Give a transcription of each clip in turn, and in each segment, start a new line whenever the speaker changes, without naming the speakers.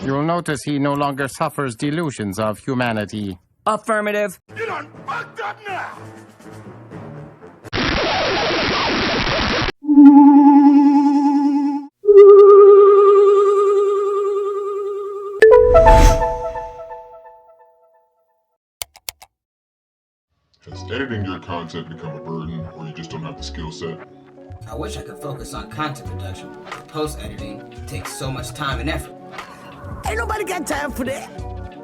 You'll notice he no longer suffers delusions of humanity.
Affirmative.
You done fucked up now!
Has editing your content become a burden, or you just don't have the skill set?
I wish I could focus on content production, but post-editing takes so much time and effort.
Ain't nobody got time for that.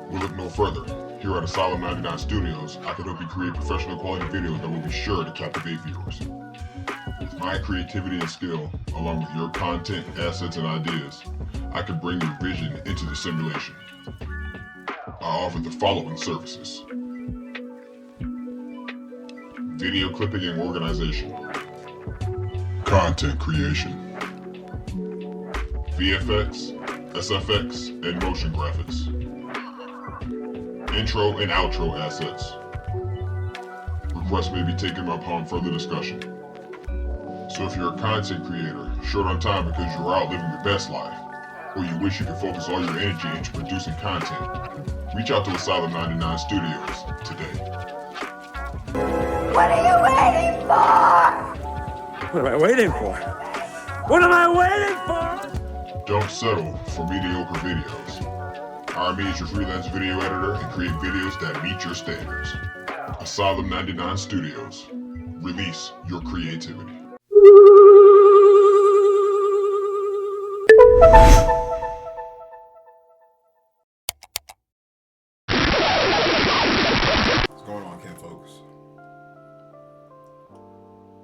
We'll look no further. Here at Asylum 99 Studios, I can help you create professional quality videos that will be sure to captivate viewers. With my creativity and skill, along with your content, assets, and ideas, I can bring your vision into the simulation. I offer the following services: video clipping and organization, content creation, VFX, SFX, and motion graphics, intro and outro assets. Requests may be taken upon further discussion. So if you're a content creator, short on time because you're out living your best life, or you wish you could focus all your energy into producing content, reach out to Asylum 99 Studios today.
What are you waiting for?
What am I waiting for? What am I waiting for?
Don't settle for mediocre videos. Hire me as your freelance video editor and create videos that meet your standards. Asylum 99 Studios. Release your creativity.
What's going on, Ken folks?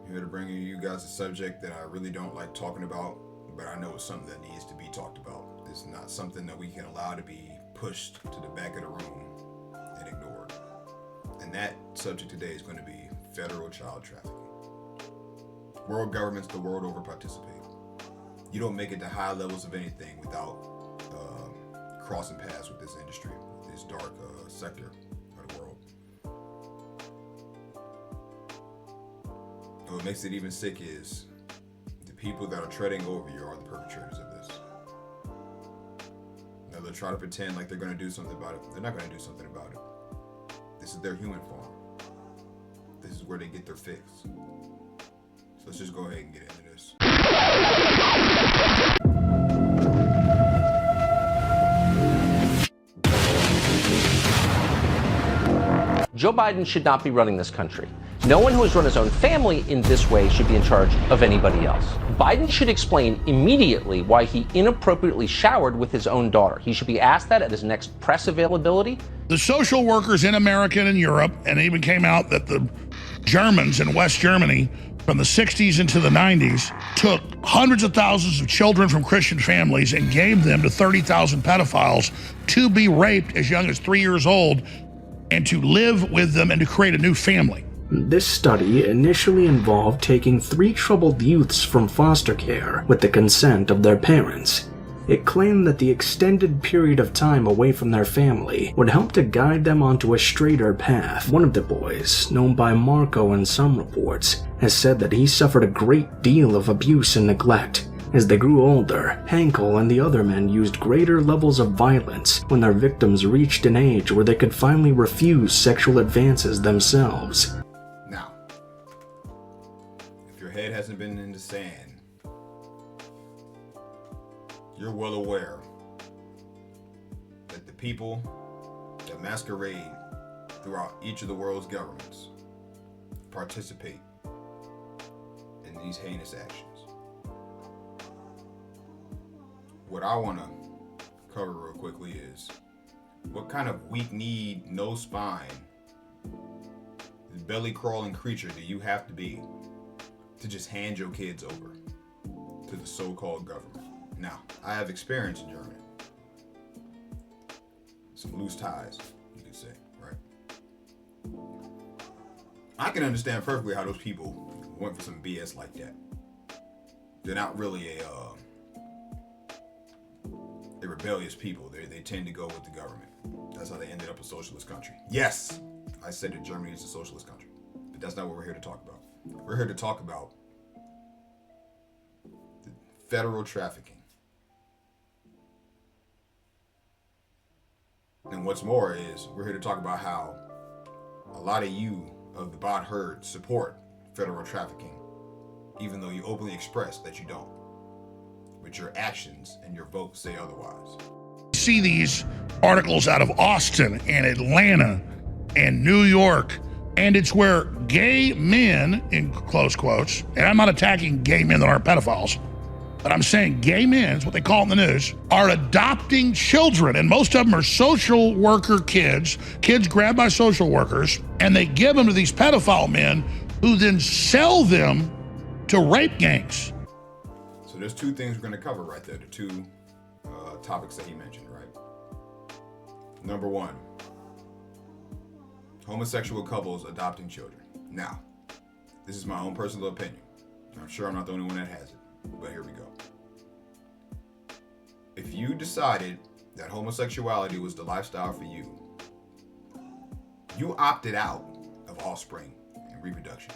Here to bring you guys a subject that I really don't like talking about, but I know it's something that needs to be talked about. It's not something that we can allow to be pushed to the back of the room and ignored. And that subject today is going to be federal child trafficking. World governments the world over participate. You don't make it to high levels of anything without crossing paths with this industry, this dark sector of the world. And what makes it even sick is the people that are treading over you are the perpetrators of this. Now they'll try to pretend like they're going to do something about it. They're not going to do something about it. This is their human form. This is where they get their fix. So let's just go ahead and get into this.
Joe Biden should not be running this country. No one who has run his own family in this way should be in charge of anybody else. Biden should explain immediately why he inappropriately showered with his own daughter. He should be asked that at his next press availability.
The social workers in America and in Europe, and it even came out that the Germans in West Germany from the 60s into the 90s took hundreds of thousands of children from Christian families and gave them to 30,000 pedophiles to be raped as young as 3 years old and to live with them and to create a new family.
This study initially involved taking 3 troubled youths from foster care with the consent of their parents. It claimed that the extended period of time away from their family would help to guide them onto a straighter path. One of the boys, known by Marco in some reports, has said that he suffered a great deal of abuse and neglect. As they grew older, Hankel and the other men used greater levels of violence when their victims reached an age where they could finally refuse sexual advances themselves.
Now, if your head hasn't been in the sand, you're well aware that the people that masquerade throughout each of the world's governments participate in these heinous actions. What I want to cover real quickly is what kind of weak-kneed, no spine, belly-crawling creature do you have to be to just hand your kids over to the so-called government? Now, I have experience in Germany. Some loose ties, you could say, right? I can understand perfectly how those people went for some BS like that. They're not really a rebellious people. They tend to go with the government. That's how they ended up a socialist country. Yes, I said that Germany is a socialist country, but that's not what we're here to talk about. We're here to talk about the federal trafficking. And what's more is we're here to talk about how a lot of you of the bot herd support federal trafficking, even though you openly express that you don't. But your actions and your votes say otherwise.
See these articles out of Austin and Atlanta and New York, and it's where gay men, in close quotes, and I'm not attacking gay men that aren't pedophiles, but I'm saying gay men, is what they call it in the news, are adopting children, and most of them are social worker kids grabbed by social workers, and they give them to these pedophile men who then sell them to rape gangs.
So there's two things we're going to cover right there, the two topics that he mentioned, right? Number one, homosexual couples adopting children. Now, this is my own personal opinion. I'm sure I'm not the only one that has it, but here we go. If you decided that homosexuality was the lifestyle for you, you opted out of offspring and reproduction.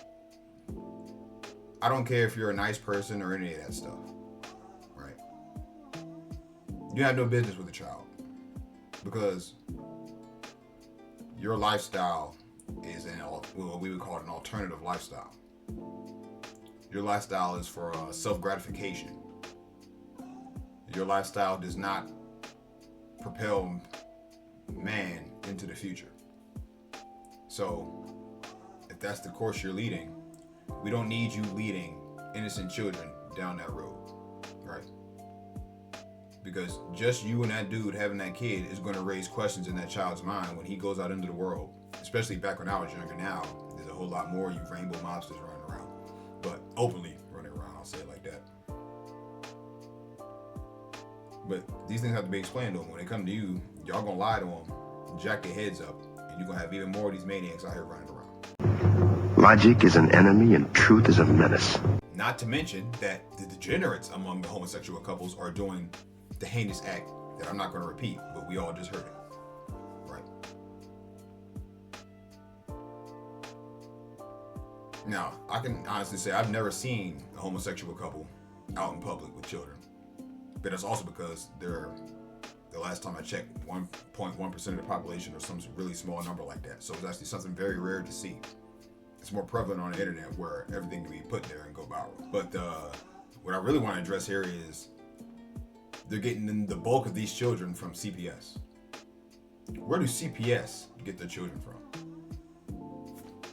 I don't care if you're a nice person or any of that stuff, right? You have no business with a child because your lifestyle is what we would call an alternative lifestyle. Your lifestyle is for self-gratification. Your lifestyle does not propel man into the future. So, if that's the course you're leading, we don't need you leading innocent children down that road, right? Because just you and that dude having that kid is going to raise questions in that child's mind when he goes out into the world, especially back when I was younger. Now, there's a whole lot more you rainbow mobsters running around, but openly running around, I'll say it like that. But these things have to be explained to them. When they come to you, y'all gonna lie to them, jack their heads up, and you're gonna have even more of these maniacs out here running around.
Logic is an enemy and truth is a menace.
Not to mention that the degenerates among the homosexual couples are doing the heinous act that I'm not gonna repeat, but we all just heard it, right? Now, I can honestly say I've never seen a homosexual couple out in public with children. But that's also because they're, the last time I checked, 1.1% of the population or some really small number like that. So it's actually something very rare to see. It's more prevalent on the internet where everything can be put there and go viral. But what I really want to address here is they're getting the bulk of these children from CPS. Where do CPS get their children from?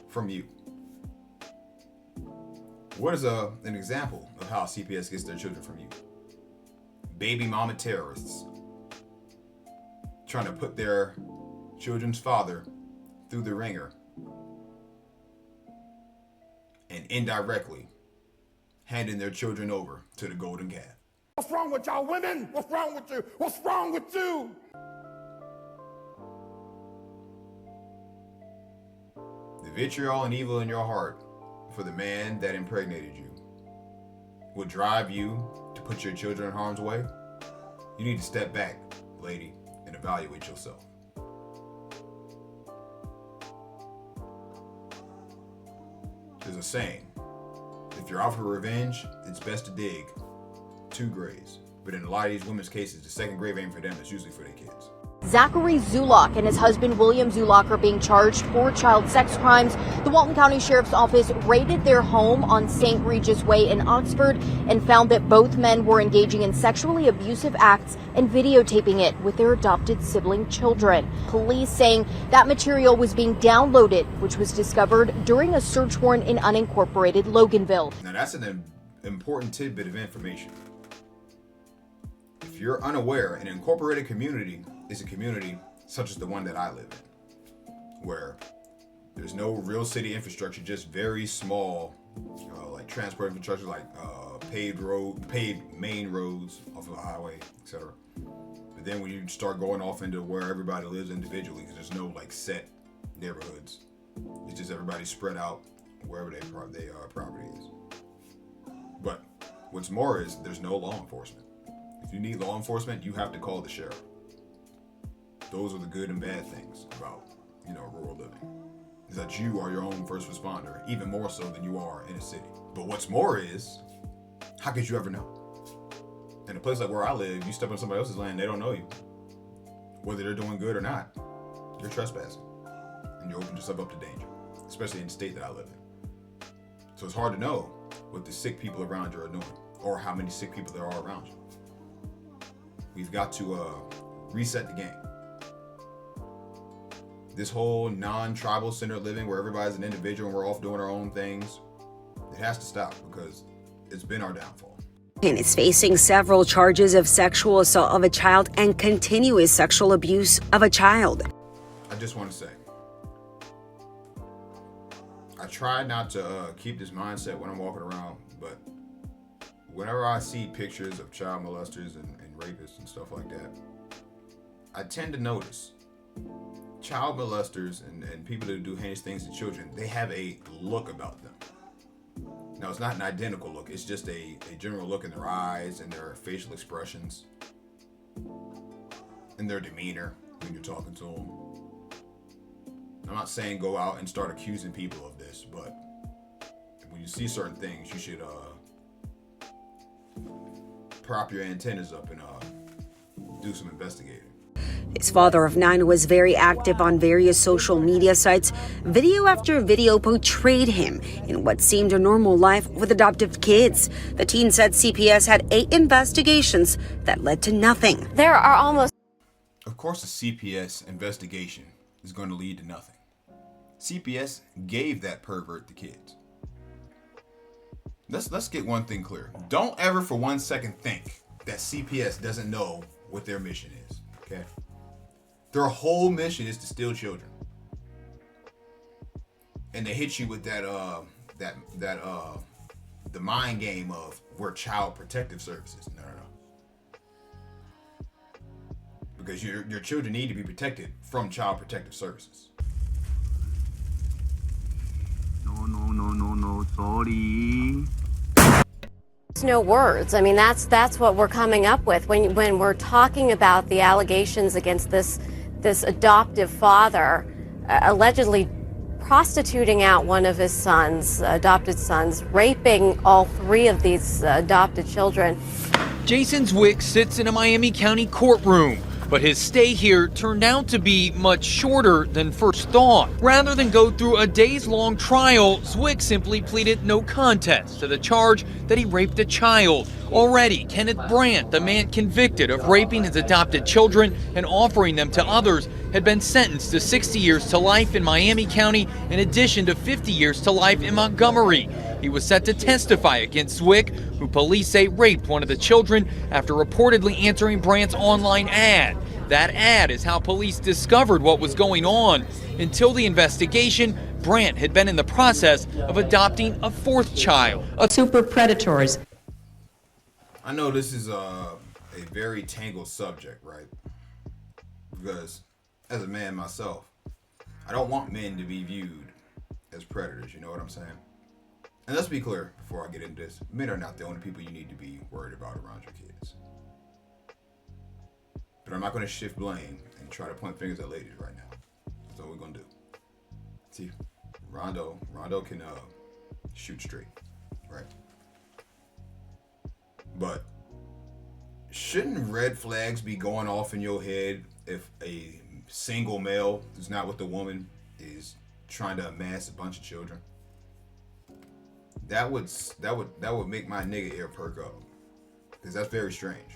From you. What is an example of how CPS gets their children from you? Baby mama terrorists trying to put their children's father through the ringer and indirectly handing their children over to the golden calf.
What's wrong with y'all women? What's wrong with you? What's wrong with you?
The vitriol and evil in your heart for the man that impregnated you will drive you to put your children in harm's way. You need to step back, lady, and evaluate yourself. There's a saying, if you're out for revenge, it's best to dig 2 graves. But in a lot of these women's cases, the second grave ain't for them, it's usually for their kids.
Zachary Zulock and his husband William Zulock are being charged for child sex crimes. The Walton County Sheriff's Office raided their home on St. Regis Way in Oxford and found that both men were engaging in sexually abusive acts and videotaping it with their adopted sibling children. Police saying that material was being downloaded, which was discovered during a search warrant in unincorporated Loganville.
Now that's an important tidbit of information. If you're unaware, an incorporated community is a community such as the one that I live in, where there's no real city infrastructure, just very small, like transport infrastructure, like paved main roads off of a highway, etc. But then when you start going off into where everybody lives individually, because there's no like set neighborhoods, it's just everybody spread out wherever their property is. But what's more is there's no law enforcement. If you need law enforcement, you have to call the sheriff. Those are the good and bad things about, rural living. Is that you are your own first responder, even more so than you are in a city. But what's more is, how could you ever know? In a place like where I live, you step on somebody else's land, they don't know you. Whether they're doing good or not. you're trespassing. And you open yourself up to danger, especially in the state that I live in. So it's hard to know what the sick people around you are doing, or how many sick people there are around you. We've got to reset the game. This whole non-tribal centered living where everybody's an individual and we're off doing our own things, it has to stop because it's been our downfall.
And is facing several charges of sexual assault of a child and continuous sexual abuse of a child.
I just want to say, I try not to keep this mindset when I'm walking around, but whenever I see pictures of child molesters and rapists and stuff like that, I tend to notice child molesters and people that do heinous things to children, they have a look about them. Now, it's not an identical look. It's just a general look in their eyes and their facial expressions and their demeanor when you're talking to them. I'm not saying go out and start accusing people of this, but when you see certain things, you should prop your antennas up and do some investigating.
His father of 9 was very active on various social media sites. Video after video portrayed him in what seemed a normal life with adoptive kids. The teen said CPS had 8 investigations that led to nothing.
There are almost...
Of course, a CPS investigation is going to lead to nothing. CPS gave that pervert the kids. Let's get one thing clear. Don't ever for 1 second think that CPS doesn't know what their mission is, okay? Their whole mission is to steal children. And they hit you with the mind game of we're child protective services. No. Because your children need to be protected from child protective services. No, sorry.
No words. I mean, that's what we're coming up with when we're talking about the allegations against this adoptive father, allegedly prostituting out one of his sons, adopted sons, raping all 3 of these adopted children.
Jason Zwick sits in a Miami County courtroom, but his stay here turned out to be much shorter than first thought. Rather than go through a days-long trial, Zwick simply pleaded no contest to the charge that he raped a child. Already, Kenneth Brandt, the man convicted of raping his adopted children and offering them to others, had been sentenced to 60 years to life in Miami County in addition to 50 years to life in Montgomery. He was set to testify against Zwick, who police say raped one of the children after reportedly answering Brandt's online ad. That ad is how police discovered what was going on. Until the investigation, Brandt had been in the process of adopting a 4th child.
Super predators.
I know this is a very tangled subject, right? Because as a man myself, I don't want men to be viewed as predators, you know what I'm saying? And let's be clear before I get into this, men are not the only people you need to be worried about around your kids. But I'm not going to shift blame and try to point fingers at ladies right now. That's what we're going to do. See, Rondo can shoot straight, right? But shouldn't red flags be going off in your head if a single male who's not with the woman is trying to amass a bunch of children? That would make my nigga ear perk up, because that's very strange,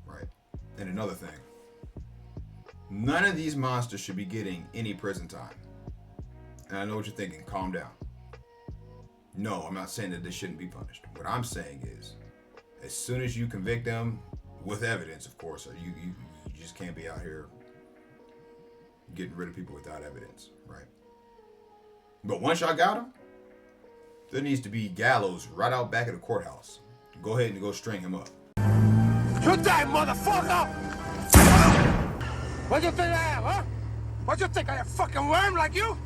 right? And another thing, none of these monsters should be getting any prison time. And I know what you're thinking. Calm down. No, I'm not saying that they shouldn't be punished. What I'm saying is, as soon as you convict them with evidence, of course, or you just can't be out here getting rid of people without evidence, right? But once y'all got them, there needs to be gallows right out back of the courthouse. Go ahead and go string him up.
You die, motherfucker! What you think I am, huh? What you think I am, a fucking worm like you?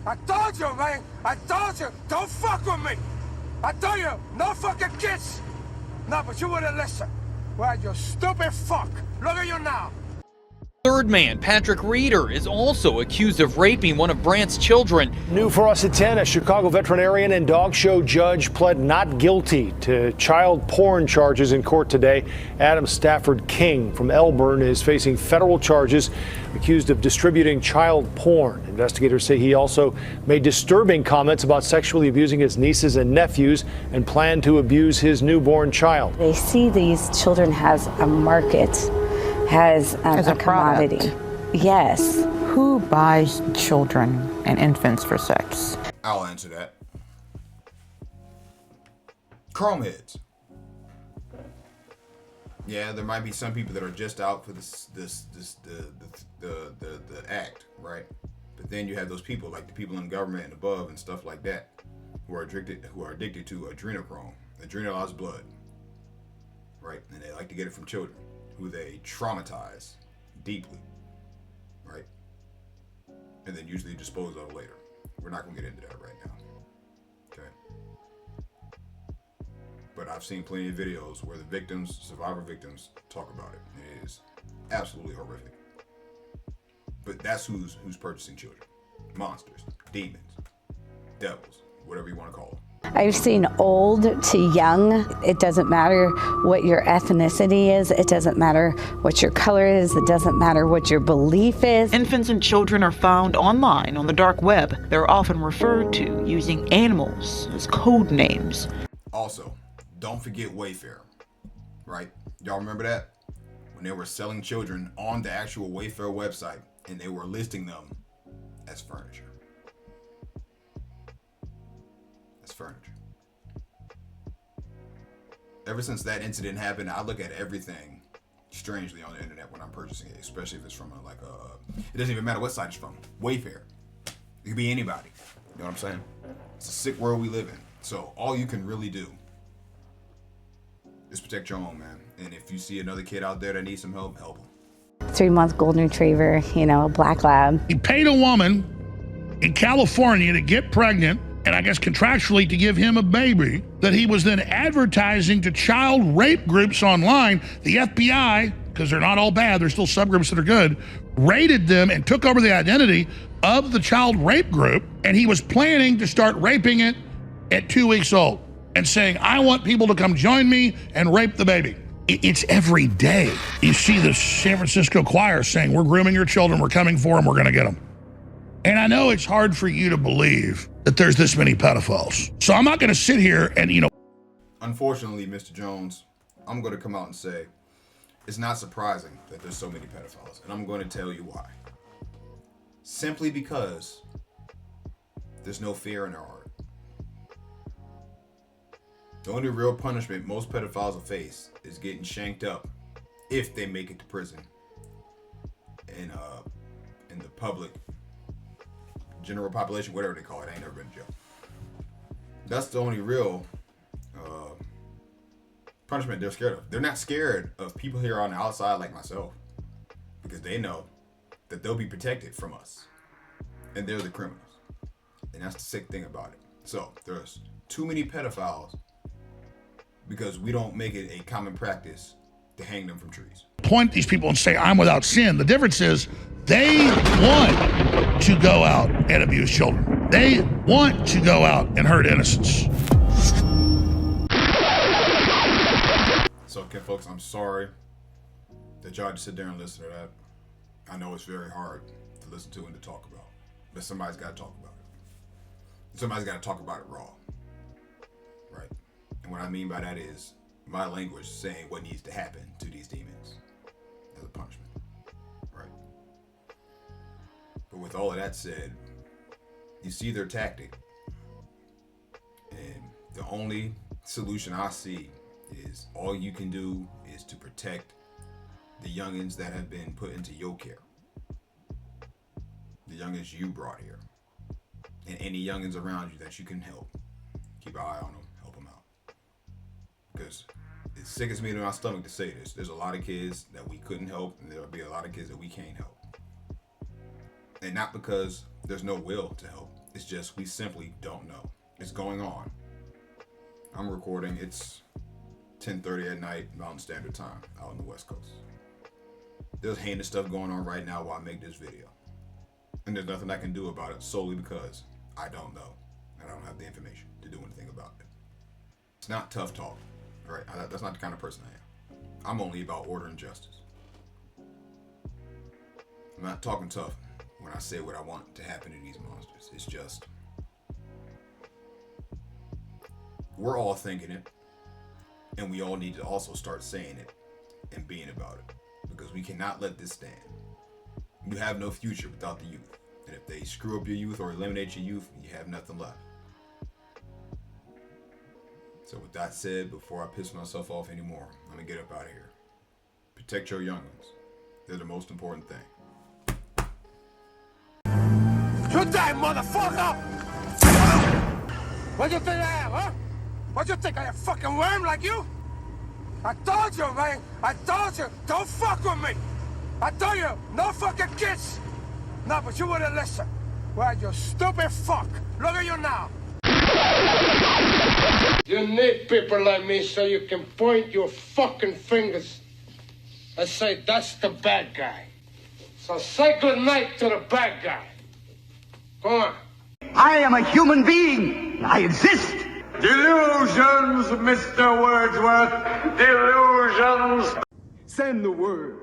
I told you, man. I told you, don't fuck with me. I told you, no fucking kids. No, but you wouldn't listen. Well, you stupid fuck. Look at you now.
third man, Patrick Reeder, is also accused of raping one of Brandt's children.
New for us at 10, a Chicago veterinarian and dog show judge pled not guilty to child porn charges in court today. Adam Stafford King from Elburn is facing federal charges, accused of distributing child porn. Investigators say he also made disturbing comments about sexually abusing his nieces and nephews and planned to abuse his newborn child.
They see these children as a market, as a commodity. Yes.
Who buys children and infants for sex?
I'll answer that. Chrome heads. Yeah, there might be some people that are just out for the act, right? But then you have those people like the people in government and above and stuff like that who are addicted to adrenochrome, adrenalized blood, right? And they like to get it from children who they traumatize deeply, right? And then usually dispose of later. We're not gonna get into that right now, okay? But I've seen plenty of videos where the victims, survivor victims, talk about it. It is absolutely horrific. But that's who's purchasing children. Monsters, demons, devils, whatever you want to call them.
I've seen old to young. It doesn't matter what your ethnicity is. It doesn't matter what your color is. It doesn't matter what your belief is.
Infants and children are found online on the dark web. They're often referred to using animals as code names.
Also, don't forget Wayfair, right? Y'all remember that? When they were selling children on the actual Wayfair website and they were listing them as furniture. As furniture. Ever since that incident happened, I look at everything strangely on the internet when I'm purchasing it, especially if it's from it doesn't even matter what site it's from. Wayfair. It could be anybody. You know what I'm saying? It's a sick world we live in. So all you can really do is protect your own, man. And if you see another kid out there that needs some help, help them.
3-month golden retriever, a black lab.
He paid a woman in California to get pregnant, and I guess contractually to give him a baby, that he was then advertising to child rape groups online. The FBI, because they're not all bad, there's still subgroups that are good, raided them and took over the identity of the child rape group, and he was planning to start raping it at 2 weeks old and saying, I want people to come join me and rape the baby. It's every day. You see the San Francisco choir saying, we're grooming your children, we're coming for them, we're gonna get them. And I know it's hard for you to believe that there's this many pedophiles. So I'm not gonna sit here and,
Unfortunately, Mr. Jones, I'm gonna come out and say, it's not surprising that there's so many pedophiles. And I'm gonna tell you why. Simply because there's no fear in their heart. The only real punishment most pedophiles will face is getting shanked up if they make it to prison in the public general population, whatever they call it. I ain't never been to jail. That's the only real punishment they're scared of. They're not scared of people here on the outside like myself, because they know that they'll be protected from us, and they're the criminals. And that's the sick thing about it. So there's too many pedophiles because we don't make it a common practice to hang them from trees.
Point these people and say, I'm without sin. The difference is they want to go out and abuse children. They want to go out and hurt innocents.
So, okay, folks, I'm sorry that y'all just sit there and listen to that. I know it's very hard to listen to and to talk about, but somebody's got to talk about it. Somebody's got to talk about it raw, right? And what I mean by that is my language saying what needs to happen to these demons as a punishment, right? But with all of that said, you see their tactic, and the only solution I see is all you can do is to protect the youngins that have been put into your care, the youngins you brought here, and any youngins around you that you can help. Keep an eye on them, help them out. Because it sickens me to my stomach to say this. There's a lot of kids that we couldn't help, and there'll be a lot of kids that we can't help. And not because there's no will to help. It's just we simply don't know. It's going on. I'm recording. It's 10:30 at night, Mountain Standard Time, out on the West Coast. There's heinous stuff going on right now while I make this video. And there's nothing I can do about it solely because I don't know. And I don't have the information to do anything about it. It's not tough talk, all right? That's not the kind of person I am. I'm only about order and justice. I'm not talking tough when I say what I want to happen to these monsters. It's just, we're all thinking it, and we all need to also start saying it and being about it, because we cannot let this stand. You have no future without the youth, and if they screw up your youth or eliminate your youth, you have nothing left. So with that said, before I piss myself off anymore, I'm gonna get up out of here. Protect your young ones. They're the most important thing.
You die, motherfucker! What you think I am, huh? What you think I am, fucking worm like you? I told you, man. I told you, don't fuck with me. I told you, no fucking kids. No, but you wouldn't listen. Well, you stupid fuck. Look at you now. You need people like me so you can point your fucking fingers and say, that's the bad guy. So say good night to the bad guy. Come on.
I am a human being. I exist.
Delusions, Mr. Wordsworth. Delusions.
Send the word.